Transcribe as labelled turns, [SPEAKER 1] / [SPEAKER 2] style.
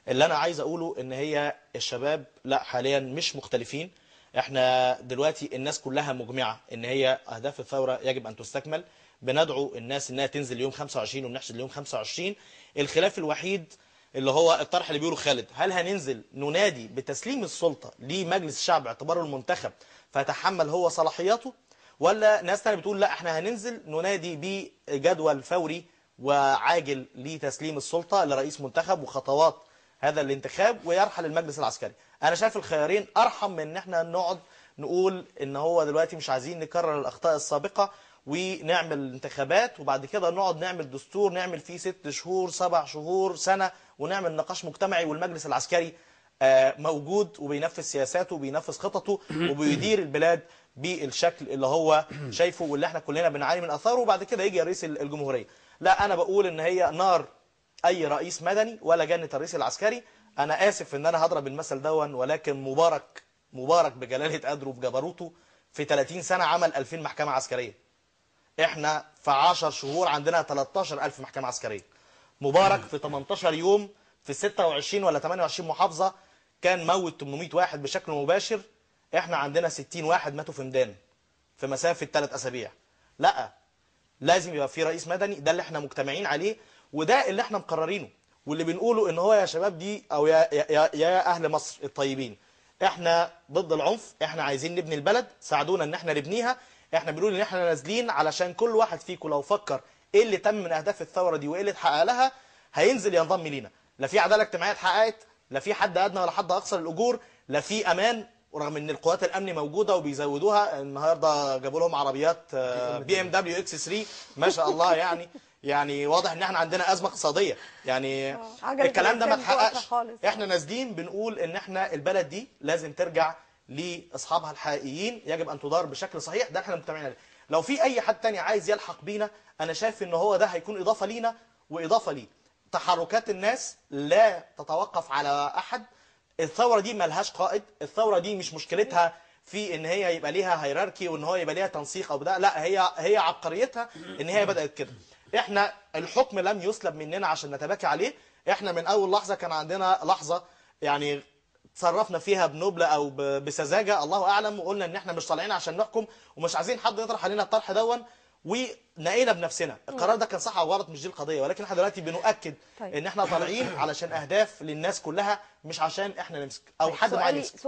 [SPEAKER 1] اللي انا عايز اقوله ان هي الشباب لا حاليا مش مختلفين. احنا دلوقتي الناس كلها مجمعة ان هي اهداف الثورة يجب ان تستكمل. بندعو الناس انها تنزل يوم 25 ونحشد اليوم 25. الخلاف الوحيد اللي هو الطرح اللي بيقوله خالد، هل هننزل ننادي بتسليم السلطة لمجلس الشعب باعتباره المنتخب فيتحمل هو صلاحياته، ولا ناس تانية بتقول لا احنا هننزل ننادي بجدول فوري وعاجل لتسليم السلطة لرئيس منتخب وخطوات هذا الانتخاب ويرحل المجلس العسكري. انا شايف الخيارين ارحم من ان احنا نقعد نقول ان هو دلوقتي مش عايزين نكرر الاخطاء السابقة ونعمل انتخابات وبعد كده نقعد نعمل دستور نعمل فيه 6 شهور 7 شهور سنة ونعمل نقاش مجتمعي والمجلس العسكري موجود وبينفذ سياساته وبينفذ خططه وبيدير البلاد بالشكل اللي هو شايفه واللي احنا كلنا بنعاني من اثاره، وبعد كده يجي رئيس الجمهورية. لا انا بقول ان هي نار اي رئيس مدني ولا جنة الرئيس العسكري. انا اسف ان انا هضرب المثل دون، ولكن مبارك بجلالة قدره بجبروته في 30 سنة عمل 2000 محكمة عسكرية. احنا في 10 شهور عندنا 13000 محكمة عسكرية. مبارك في 18 يوم في 26 ولا 28 محافظة كان موت 800 واحد بشكل مباشر. احنا عندنا 60 واحد ماتوا في ميدان في مسافة 3 أسابيع. لا، لازم يبقى في رئيس مدني، ده اللي احنا مجتمعين عليه وده اللي احنا مقررينه واللي بنقوله ان هو يا شباب دي او يا اهل مصر الطيبين، احنا ضد العنف، احنا عايزين نبني البلد، ساعدونا ان احنا نبنيها. احنا بنقول ان احنا نازلين علشان كل واحد فيكم لو فكر ايه اللي تم من اهداف الثوره دي وايه اللي اتحقق لها هينزل ينضم لينا. لا في عداله اجتماعيه اتحققت، لا في حد ادنى ولا حد اقصى للاجور، لا في امان ورغم ان القوات الامن موجوده وبيزودوها. النهارده جابوا لهم عربيات بي ام دبليو اكس 3 ما شاء الله. يعني واضح ان احنا عندنا ازمه اقتصاديه يعني. الكلام ده ما اتحققش. احنا نازلين بنقول ان احنا البلد دي لازم ترجع لاصحابها الحقيقيين، يجب ان تدار بشكل صحيح، ده احنا مجتمعين عليه. لو في اي حد تاني عايز يلحق بينا انا شايف ان هو ده هيكون اضافه لينا واضافه ليه. تحركات الناس لا تتوقف على احد. الثوره دي ملهاش قائد، الثوره دي مش مشكلتها في ان هي يبقى ليها هيراركي وان هو يبقى ليها تنسيق او ده، لا هي عبقريتها ان هي بدات كده. احنا الحكم لم يسلب مننا عشان نتباكى عليه. احنا من اول لحظه كان عندنا لحظه يعني تصرفنا فيها بنبله او بسذاجه الله اعلم، وقلنا ان احنا مش طالعين عشان نحكم ومش عايزين حد يطرح علينا الطرح دون، ونقينا بنفسنا القرار ده كان صح او غلط، مش دي القضيه، ولكن احنا دلوقتي بنؤكد ان احنا طالعين علشان اهداف للناس كلها مش عشان احنا نمسك او حد معين يمسك.